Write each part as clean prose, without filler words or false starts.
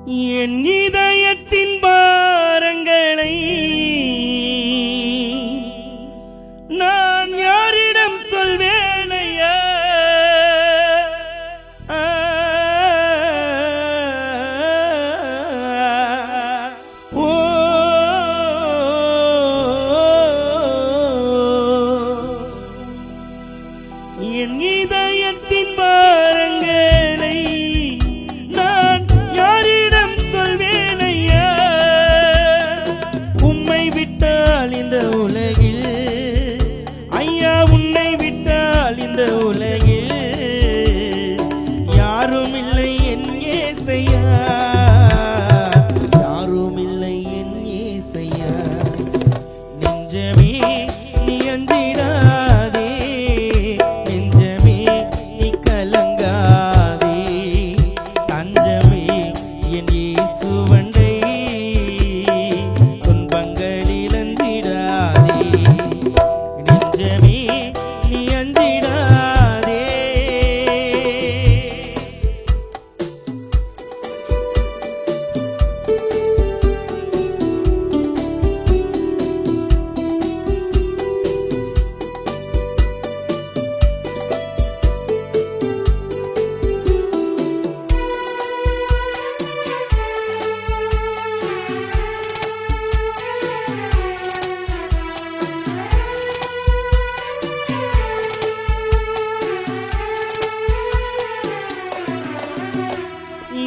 என் இதயத்தின் பாரங்களை நான் யாரிடம் சொல்வேன் ஐயா? என் இதயத்தின் பாரங்களை நான் யாரிடம் சொல்வேன் ஐயா? உம்மை விட்டால் இந்த உலகில் ஐயா, உன்னை விட்டால் இந்த உலகில் யாரும் இல்லை என் இயேசையா, யாரும் இல்லை என் இயேசையா. நெஞ்சமே நீ அஞ்சிடாதே, நெஞ்சமே நீ கலங்காதே, தஞ்சமே என் இயேசுவண்டை துன்பங்களில் அஞ்சிடாதே, நெஞ்சமே நீ அஞ்சிடாதே.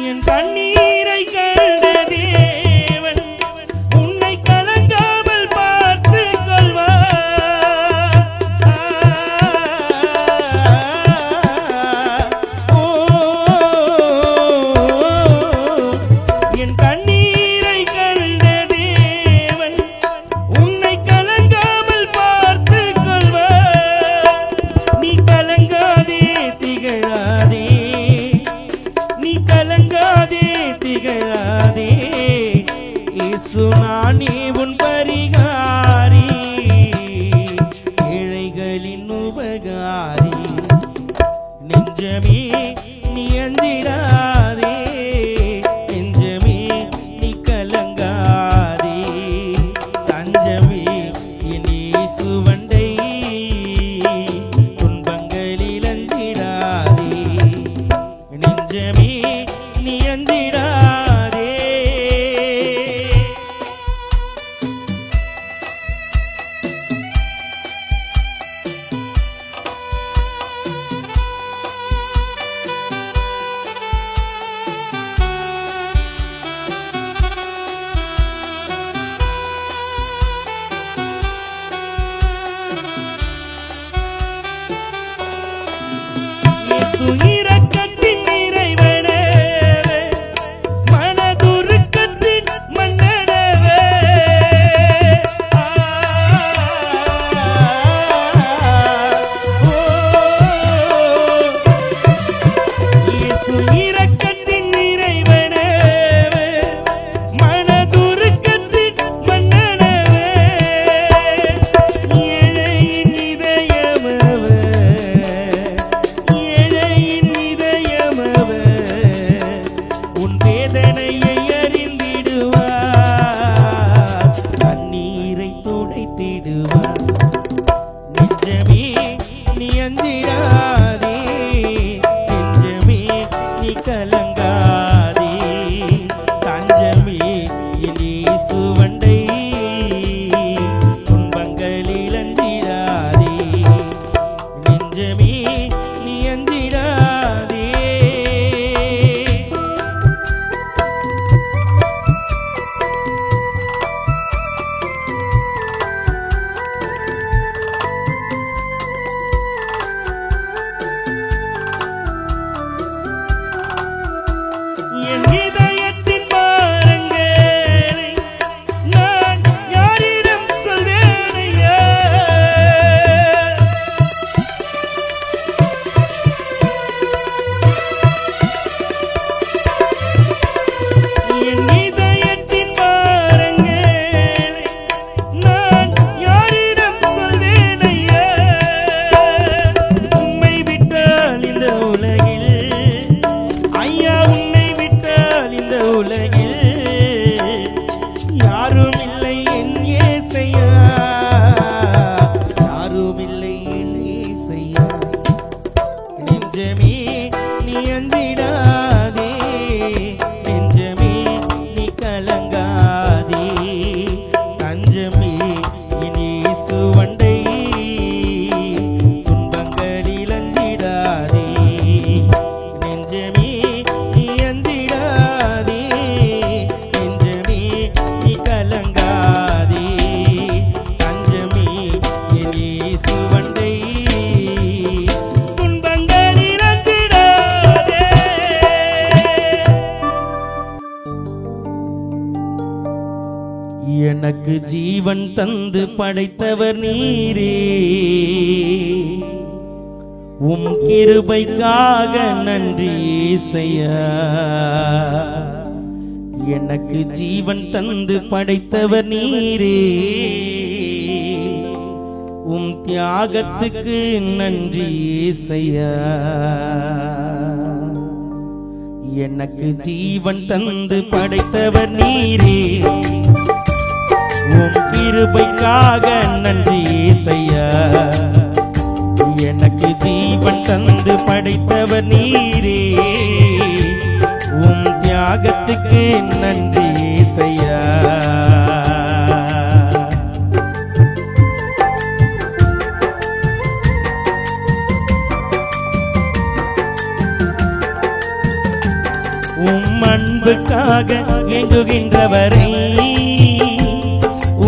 என் கண்ணீரை கண்ட தேவன் உன்னை கலங்காமல் பார்த்துக் கொள்வார். என் கண்ணீரை கண்ட தேவன் உன்னை கலங்காமல் பார்த்துக் கொள்வார். நீ கலங்காதே திகழாதே, நீ கலங்காதே திகழாதே, இயேசு நானே உன் பரிகாரி, ஏழைகளின் உபகாரி. நெஞ்சமே நீ அஞ்சிடாதே, நெஞ்சமே நீ கலங்காதே, தஞ்சமே என் இயேசுவண்டை துன்பங்களில் அஞ்சிடாதே, நெஞ்சமே நீ அஞ்சிடாதே. இயேசு இரக்கத்தின் நிறைவனே, மனதுருக்கத்தின் மன்னனவே. இயேசு இரக்கத்தின் நிறைவனே, மனதுருக்கத்தின் மன்னனவே. ஏழையின் இதயமவர், ஏழையின் இதயமவர், உன் வேதனையை அறிந்திடுவார், கண்ணீரை துடைத்திடுவார். நெஞ்சமே நீ அஞ்சிடாதே, நெஞ்சமே நீ கலங்காதே, தஞ்சமே என் இயேசுவண்டை துன்பங்களில் அஞ்சிடாதே, நெஞ்சமே நீ அஞ்சிடாதே. என் இதயத்தின் பாரங்களை நான் யாரிடம் சொல்வேன் ஐயா? என் இதயத்தின் பாரங்களை நான் யாரிடம் சொல்வேன் ஐயா? உம்மை விட்டால் இந்த உலகில் ஐயா, உன்னை விட்டால் இந்த உலகில் யாரும் இல்லை என் இயேசையா, யாரும் இல்லை என் இயேசையா. நெஞ்சமே நீ அஞ்சிடாதே, நெஞ்சமே நீ கலங்காதே, தஞ்சமே என் இயேசு வண்டை, துன்பங்களில் அஞ்சிடாதே. நெஞ்சமே நீ அஞ்சிடாதே, நெஞ்சமே நீ கலங்காதே, தஞ்சமே என் இயேசு வண்டை, துன்பங்களில் அஞ்சிடாதே. எனக்கு ஜீவன் தந்து படைத்தவர் நீரே, உம் கிருபைக்காக நன்றி இயேசையா. எனக்கு ஜீவன் தந்து படைத்தவர் நீரே, உம் தியாகத்துக்கு நன்றி இயேசையா. எனக்கு ஜீவன் தந்து படைத்தவர் நீரே, உம் கிருபைக்காக நன்றி இயேசையா. எனக்கு ஜீவன் தந்து படைத்தவர் நீரே, உம் தியாகத்துக்கு நன்றி இயேசையா. உம் அன்புக்காக ஏங்குகின்றவரை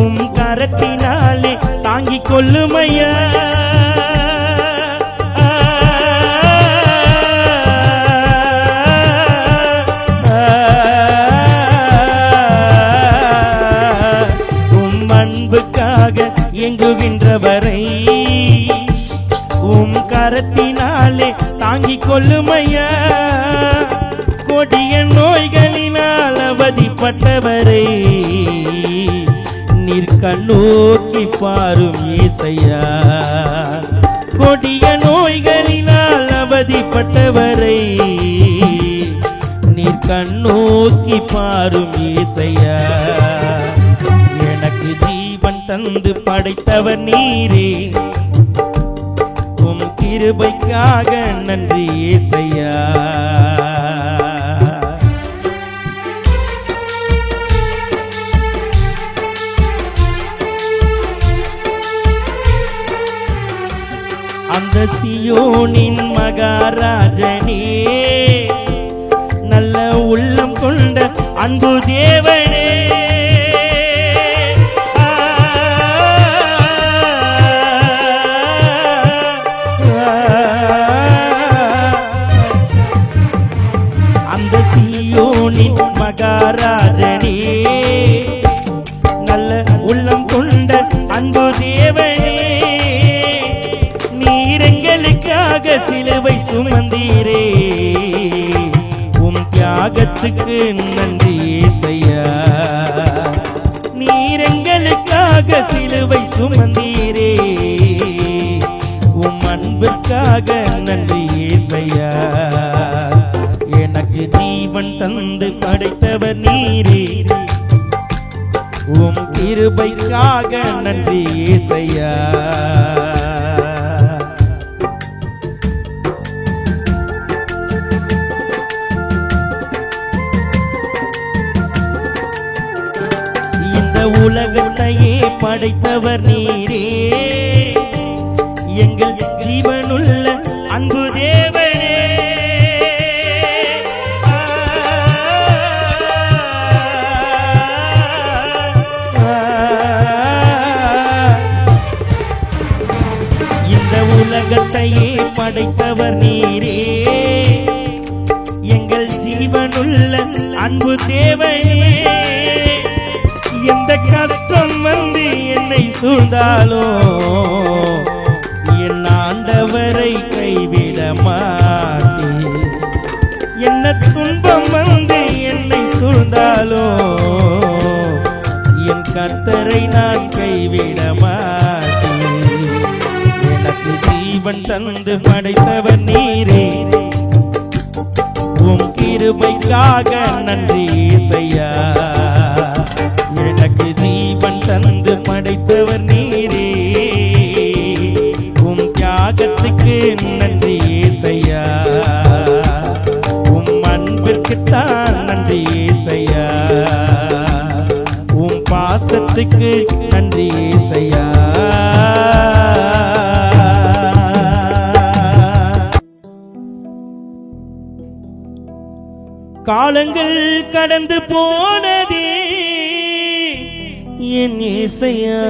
உம் கரத்தினாலே தாங்கிக் கொள்ளுமையா. உம் அன்புக்காக ஏங்குகின்றவரை உம் கரத்தினாலே தாங்கிக் கொள்ளுமையா. கொடிய நோய்களினால் அவதிப்பட்டவரை நீர் கண்ணோக்கி பாரும் இயேசையா. கொடிய நோய்களினால் அவதிப்பட்டவரை நீர் கண்ணோக்கி பாரும் இயேசையா. எனக்கு ஜீவன் தந்து படைத்தவர் நீரே, உம் கிருபைக்காக நன்றி இயேசையா. அந்த சியோனின் மகாராஜனே, நல்ல உள்ளம் கொண்ட அன்பு தேவனே, அந்த சியோனின் மகாராஜனே, நல்ல உள்ளம் கொண்ட அன்பு தேவனே, நீரெங்களுக்காக சிலுவை சுமந்தீரே, உம் தியாகத்துக்கு நன்றி இயேசையா. நீரெங்களுக்காக சிலுவை சுமந்தீரே, உம் அன்பிற்காக நன்றி இயேசையா. எனக்கு ஜீவன் தந்து படைத்தவர் நீரே, உம் கிருபைக்காக நன்றி இயேசையா. உலகத்தையே படைத்தவர் நீரே, எங்கள் ஜீவனுள்ள அன்பு தேவனே. இந்த உலகத்தையே படைத்தவர் நீரே, எங்கள் ஜீவனுள்ள அன்பு தேவனே. எந்த கஷ்டம் வந்து என்னை சூழ்ந்தாலும் என் ஆண்டவரை கைவிட மாட்டேன். என்ன துன்பம் வந்து என்னை சூழ்ந்தாலும் என் கர்த்தரை நான் கைவிட மாட்டேன். எனக்கு ஜீவன் தந்து படைத்தவர் நீரே, உம் கிருபை அதற்காக நன்றி இயேசையா. எனக்கு ஜீவன் தந்து படைத்தவர் நீரே, உம் தியாகத்துக்கு நன்றி இயேசையா. உம் அன்பிற்குத்தான் நன்றி இயேசையா. உம் பாசத்துக்கு நன்றி இயேசையா. காலங்கள் கடந்து போனதே என் இயேசையா,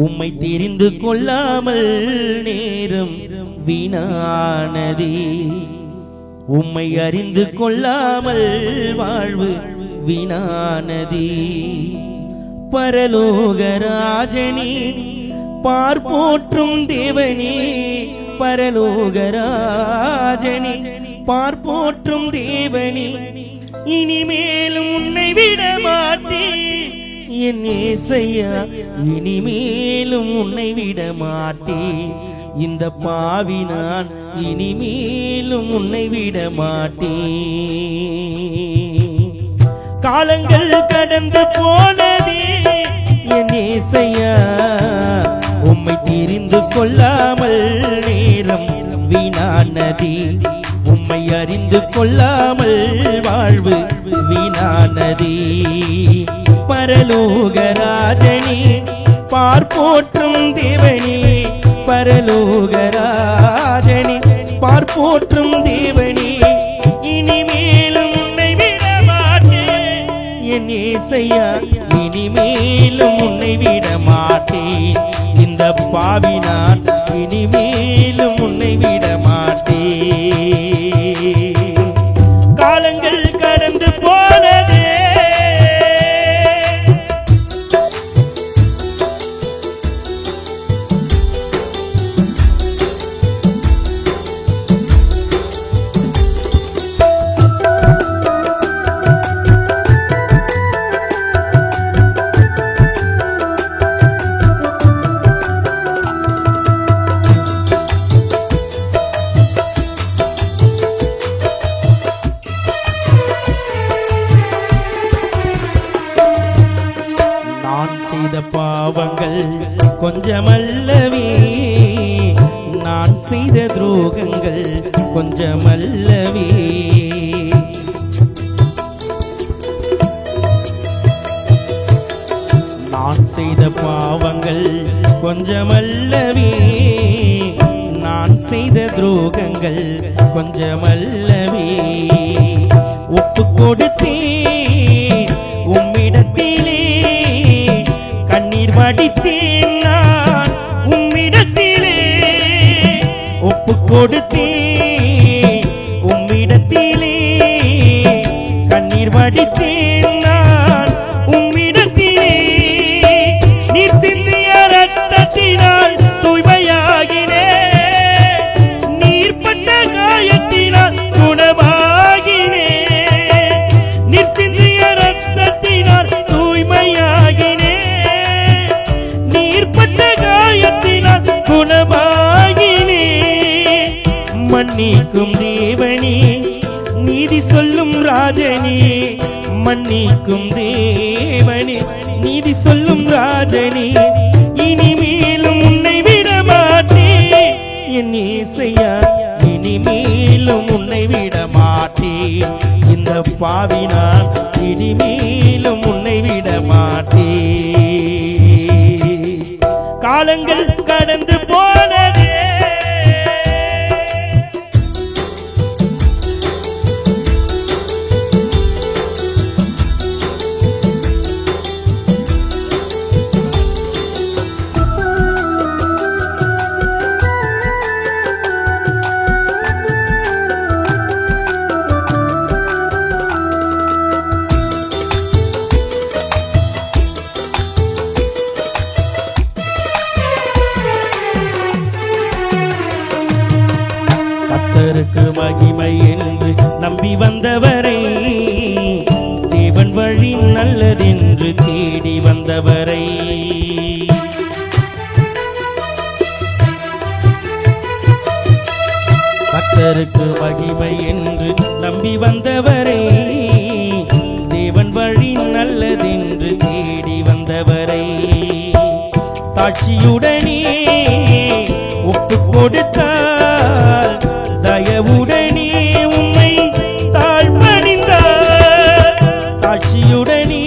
உம்மை தெரிந்து கொள்ளாமல் நேரம் வீணானதே. உம்மை அறிந்து கொள்ளாமல் வாழ்வு வீணானதே. பரலோகராஜனே பார்ப்போற்றும் தேவனே, பரலோகராஜனே பார்ப்போற்றும் தேவனே, இனிமேலும் உன்னை விட மாட்டேன் என் இயேசையா, இனிமேலும் உன்னை விட மாட்டேன். இந்த பாவி நான் இனிமேலும் உன்னை விட மாட்டேன். காலங்கள் கடந்து போனதே என் இயேசையா, உம்மை தெரிந்து கொள்ளாமல் நேரம் வீணானதே. உம்மை அறிந்து கொள்ளாமல் வாழ்வு வீணானதே. பரலோகராஜனே பார்ப்போற்றும் தேவனே, பரலோகராஜனே பார்ப்போற்றும் தேவனே, இனிமேலும் உன்னை விட மாட்டேன் என் இயேசையா, இனிமேலும் உன்னை விட மாட்டேன். இந்த பாவி நான் இனிமேலும் உன்னை விட மாட்டேன். காலங்கள் கடந்து போனதே பாவங்கள் கொஞ்சமல்லவே, நான் செய்த துரோகங்கள் கொஞ்சமல்லவே. நான் செய்த பாவங்கள் கொஞ்சமல்லவே, நான் செய்த துரோகங்கள் கொஞ்சமல்லவே. ஒப்பு கொடுத்தேன் உம்மிடத்திலே, கண்ணீர் வடித்தேன் நான் உம்மிடத்திலே. ஒப்பு கொடுத்தேன் உம்மிடத்திலே, கண்ணீர் வடித்தேன் நான் உம்மிடத்திலே. நீர் சிந்திய ரத்தத்தினால் தூய்மையாகினேன், நீர் பட்ட காயத்தினால் குணமாகினேன். நீர் சிந்திய ரத்தத்தினால் தூய்மையாகினேன், நீர் பட்ட காயத்தினால் குணமாகினேன். மன்னிக்கும் தேவனே நீதி சொல்லும் ராஜனே, மன்னிக்கும் தேவனே நீதி சொல்லும் ராஜனே, இனிமேலும் உன்னை விட மாட்டேன் என் இயேசையா, இனிமேலும் உன்னை விட மாட்டேன். இந்த பாவி நான் இனிமேலும் உன்னை விட மாட்டேன். காலங்கள் கடந்து போனதே கர்த்தருக்கு மகிமை என்று நம்பி வந்தவரை, தேவன் வழி நல்லதென்று தேடி வந்தவரை, கர்த்தருக்கு கர்த்தருக்கு மகிமை என்று நம்பி வந்தவரே, தேவன் வழி நல்லதென்று தேடி வந்தவரை தாட்சியுடனே ஒப்பு கொடுத்தால், தயவுடனே உம்மை தாழ்பணிந்தார். தாட்சியுடனே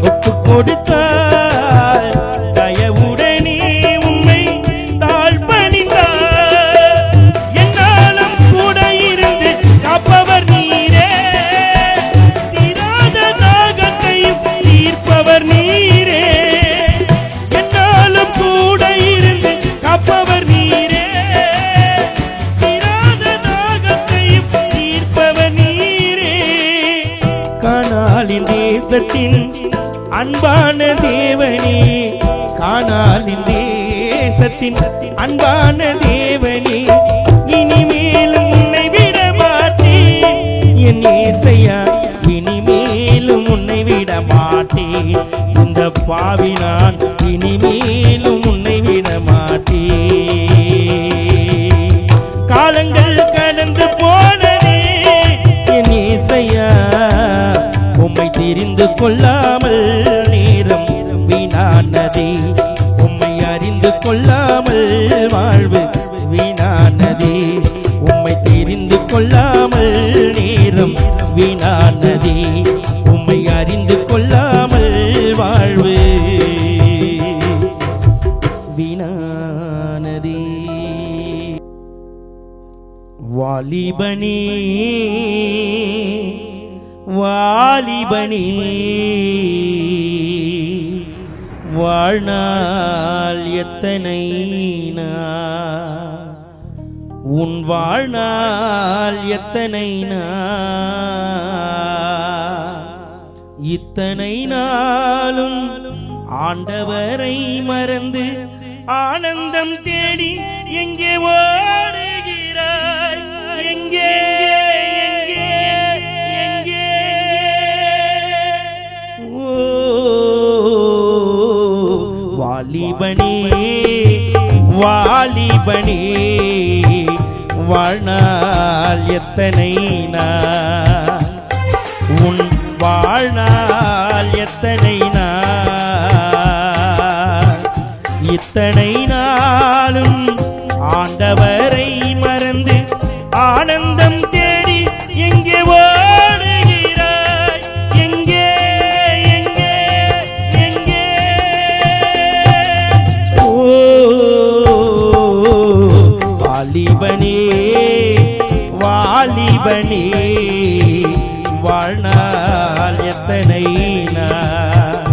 ஒப்பு கொடுத்தால், தயவுடனே உம்மை தாழ்பணிந்தார். என்னாலும் கூட இருந்து காப்பவர் நீரே, தீராத தாகத்தையும் தீர்ப்பவர் நீரே. என்னாலும் கூட இருந்து காப்பவர் நீரே, தீராத தாகத்தையும் தீர்ப்பவர் நீரே. கானாலின் தேசத்தின் அன்பான தேவனே, கானாலின் தேசத்தின் அன்பான தேவனே, இனிமேலும் உன்னை விட மாட்டேன் என் ஏசையா, இனிமேலும் உன்னை விட மாட்டேன். இந்த பாவி நான் இனிமேலும் உன்னை விட மாட்டேன். காலங்கள் கடந்து போனதே என் ஏசையா, உம்மை தெரிந்து கொள்ளாமல் நேரம் வீணானதே. உம்மை அறிந்து கொள்ளாமல் வாழ்வு வீணானதே. உம்மை தெரிந்து கொள்ளாமல் நேரம் வீணானதே. உம்மை அறிந்து கொள்ளாமல் வாழ்வு வீணானதே. வாலிபனே வாலிபனே, வாழ்நாள் எத்தனை நாள், உன் வாழ்நாள் எத்தனை நாள். இத்தனை நாளும் ஆண்டவரை மறந்து ஆனந்தம் தேடி எங்கே ஓடுகிறாய்? எங்கே எங்கே எங்கே? ஓ வாலிபனே வாலிபனே, வாழ்நாள் எத்தனை நாள், உன் வாழ்நாள் எத்தனை நாள். இத்தனை நாளும் ஆண்டவரை மறந்து ஆனந்தம் தேடி எங்கே ஓடுகிறாய்? எங்கே எங்கே எங்கே? ஓ வாலிபனே வாலிபனே, வாழ்நாள் எத்தனை நாள்,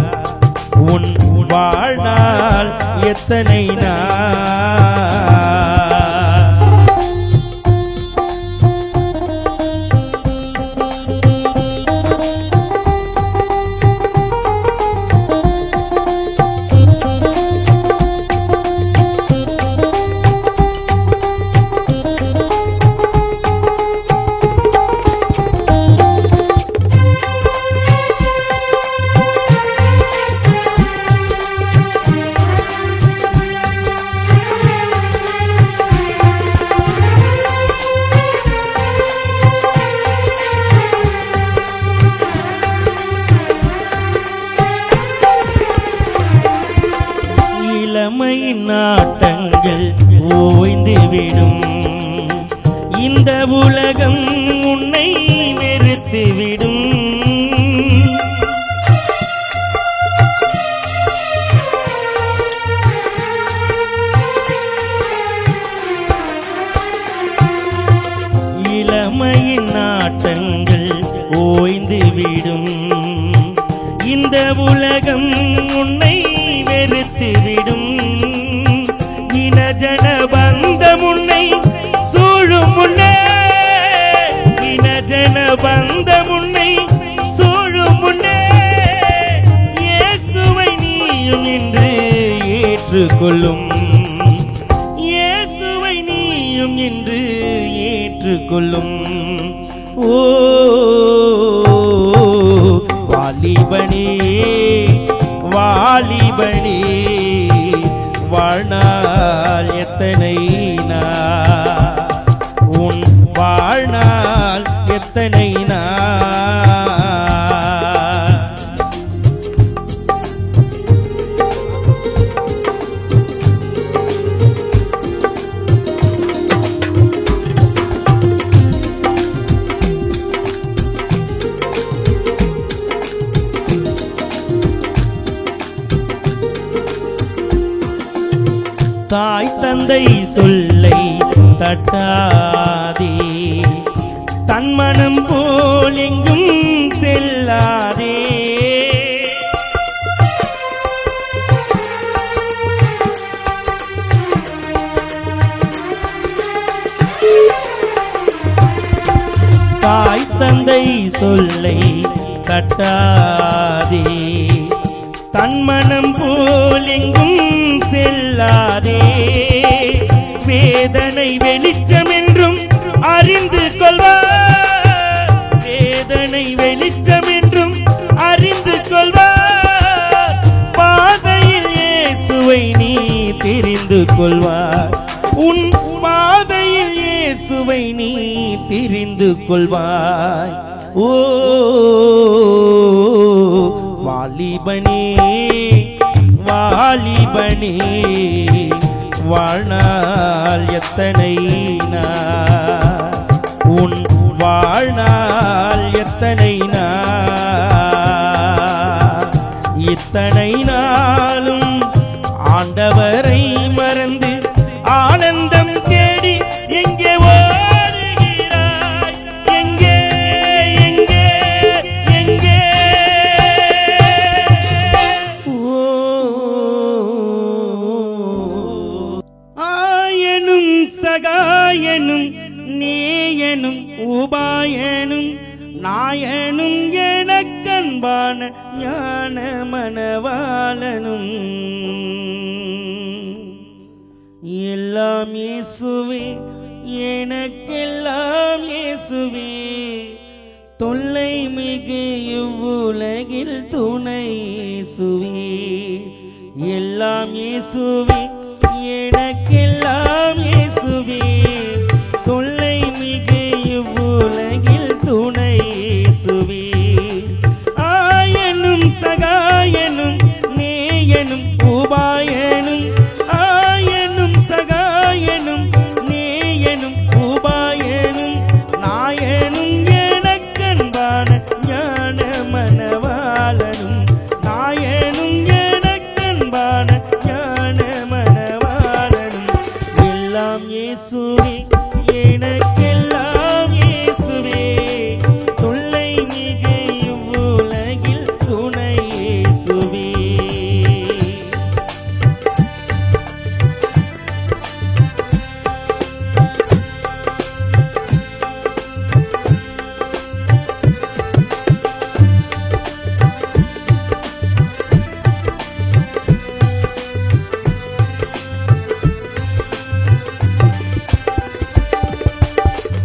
உன் வாழ்நாள் எத்தனை நாள். இளமையின் நாட்டங்கள் ஓய்ந்துவிடும், இந்த உலகம் உன்னை வெறுத்துவிடும். இளமையின் நாட்டங்கள் ஓய்ந்துவிடும், இந்த உலகம் உன்னை வெறுத்துவிடும். இனஜன பந்தம் உன்னை சூழும் முன்னே, இனஜன பந்தம் உன்னை சூழும் முன்னே, இயேசுவை நீயும் இன்று ஏற்றுக்கொள்ளும். இயேசுவை நீயும் இன்று ஏற்றுக்கொள்ளும். ஓ வாலிபனே வாலிபனே, வாழ்நாள் எத்தனை நாள், எத்தனை தாய் தந்தை சொல்லை தட்டாதே, தன் மனம் போல் எங்கும் செல்லாதே. தாய் தந்தை சொல்லை தட்டாதே, தன் மனம் போல் எங்கும் செல்லாதே. வேதனை வெளிச்சம் என்றும் அறிந்து கொள்வார், வேதனை வெளிச்சம் என்றும் அறிந்து கொள்வார். பாதையில் இயேசுவை நீ தெரிந்து கொள்வார், உன் பாதையில் இயேசுவை நீ தெரிந்து கொள்வாய். ஓ வாலிபனே வாலிபனே, வாழ்நாள் எத்தனை நாள், உன் வாழ்நாள் எத்தனை நாள். இத்தனை நாளும் ஆண்டவரை மறந்து ஆனந்தம் தேடி எங்கே ஓடுகிறாய், எங்கே எங்கே எங்கே. ஆயனும் சகாயனும் நேயனும் உபாயனும் நாயனும் எனக்கன்பான ஞான மணவாளனும் எல்லாம் இயேசுவே, எனக்கெல்லாம் இயேசுவே. தொல்லை மிகு இவ்வுலகில் துணை இயேசுவே. எல்லாம் இயேசுவே, எனக்கெல்லாம் இயேசுவே. தொல்லை மிகு இவ்வுலகில் துணை இயேசுவே. ஆயனும் சகாயனும் நேயனும் உபாயனும், ஆயனும் சகாயனும் நேயனும் உபாயனும் நாயனும் எனக்கன்பான ஞான மணவாளனும், நாயனும் எனக்கன்பான ஞான மணவாளனும். எல்லாம் இயேசுவே, எனக்கெல்லாம் இயேசுவே. தொல்லை மிகு இவ்வுலகில் துணை இயேசுவே.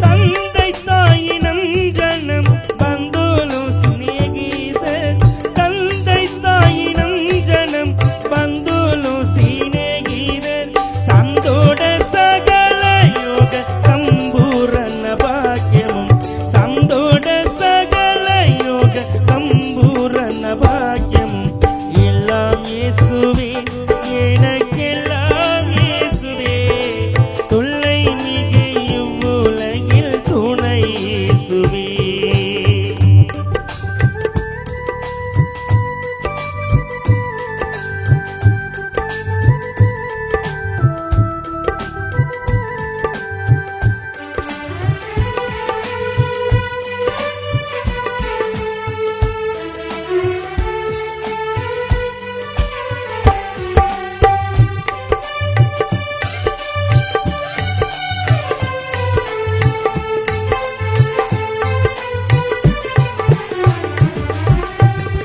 தந்தை தாயினம் ஜனம் பந்துலு சிநேகிதர், தந்தை தாயினம் ஜனம் பந்துலு சிநேகிதர். சந்தோட சகல யோக சம்பூரண பாக்கியமும், சந்தோட சகல யோக சம்பூரண பாக்கியமும். எல்லாம் இயேசுவே, எனக்கெல்லாம் இயேசுவே. தொல்லை மிகு இவ்வுலகில் துணை இயேசுவே.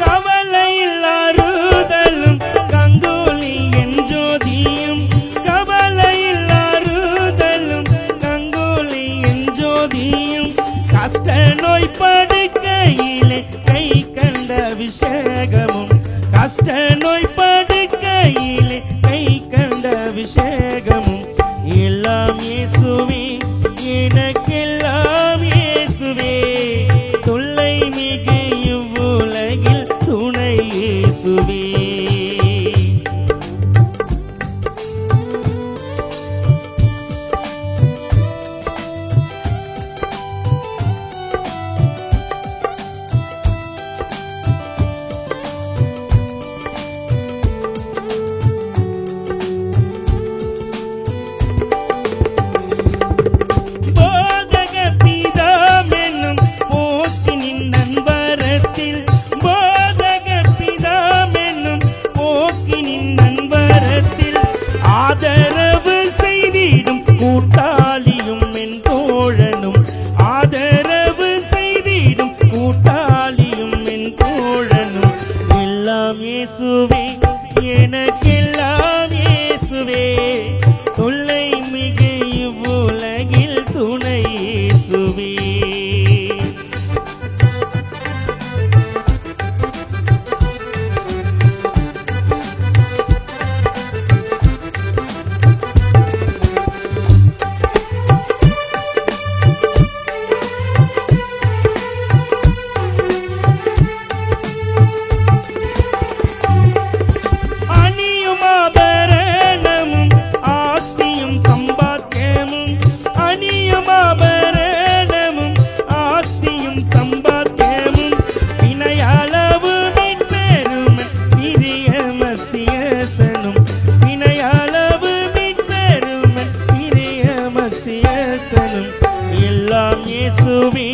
கவலையில் அறுதலும் கங்குலி என் ஜோதியும், கவலையில் அறுதலும் கங்குலி என் ஜோதியும். கஷ்ட நோய் படுக்கையிலே கை கண்ட அபிஷேகமும், கஷ்ட நோய் படுக்கையிலே கை கண்ட அபிஷேகமும். எல்லாம் இயேசுவே, எனக்கெல்லாம் இயேசுவே. இயேசுவே